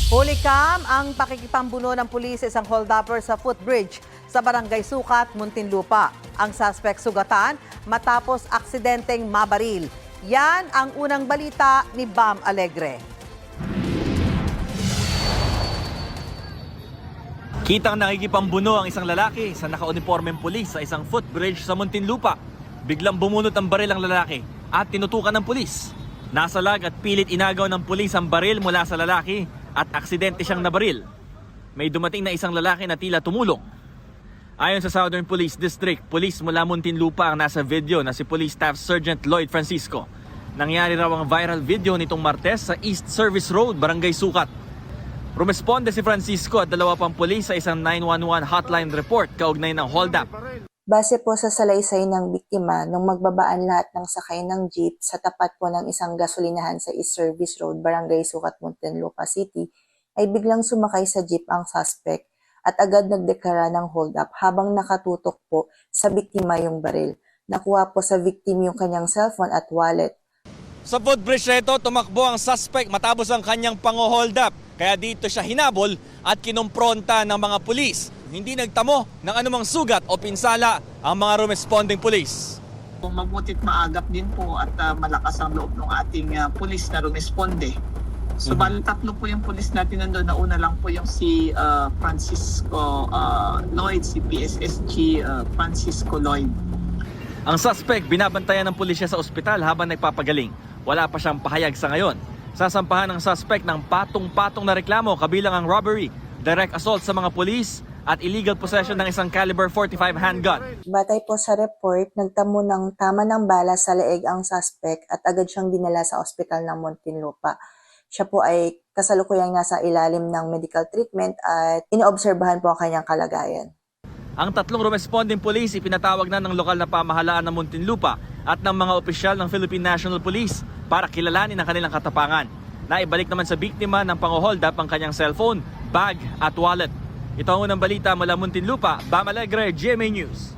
Hulikam ang pakikipambuno ng pulis sa isang holdupper sa footbridge sa Barangay Sukat, Muntinlupa. Ang suspect sugatan matapos aksidenteng mabaril. Yan ang unang balita ni Bam Alegre. Kitang nakikipambuno ang isang lalaki sa nakauniformeng pulis sa isang footbridge sa Muntinlupa. Biglang bumunot ang baril ang lalaki at tinutukan ng pulis. Nasalag at pilit inagaw ng pulis ang baril mula sa lalaki at aksidente siyang nabaril. May dumating na isang lalaki na tila tumulong. Ayon sa Southern Police District, pulis mula Muntinlupa ang nasa video na si Police Staff Sergeant Lloyd Francisco. Nangyari raw ang viral video nitong Martes sa East Service Road, Barangay Sukat. Rumesponde si Francisco at dalawa pang pulis sa isang 911 hotline report kaugnay ng hold-up. Base po sa salaysay ng biktima, nung magbabaan lahat ng sakay ng jeep sa tapat po ng isang gasolinahan sa East Service Road, Barangay Sukat, Muntinlupa City, ay biglang sumakay sa jeep ang suspect at agad nagdeklara ng hold-up habang nakatutok po sa biktima yung baril. Nakuha po sa victim yung kanyang cellphone at wallet. Sa footbridge na ito, tumakbo ang suspect matapos ang kanyang pang-hold up. Kaya dito siya hinabol at kinumpronta ng mga pulis. Hindi nagtamo ng anumang sugat o pinsala ang mga rumesponding pulis. Mabutit maagap din po at malakas ang loob ng ating pulis na rumesponde. So bali tatlo po yung pulis natin nandun. Nauna lang po yung si Francisco Lloyd, si PSSG Francisco Lloyd. Ang suspect binabantayan ng pulisya sa ospital habang nagpapagaling. Wala pa siyang pahayag sa ngayon. Sasampahan ng suspect ng patong-patong na reklamo kabilang ang robbery, direct assault sa mga pulis at illegal possession ng isang caliber 45 handgun. Batay po sa report, nagtamo ng tama ng bala sa leeg ang suspect at agad siyang dinala sa ospital ng Muntinlupa. Siya po ay kasalukuyang nasa ilalim ng medical treatment at inoobserbahan po ang kanyang kalagayan. Ang tatlong rumesponding police ipinatawag na ng lokal na pamahalaan ng Muntinlupa at ng mga opisyal ng Philippine National Police para kilalanin ang kanilang katapangan. Naibalik naman sa biktima ng pang-hold up ang kanyang cellphone, bag at wallet. Ito ang unang balita mula Muntinlupa, Bam Alegre, GMA News.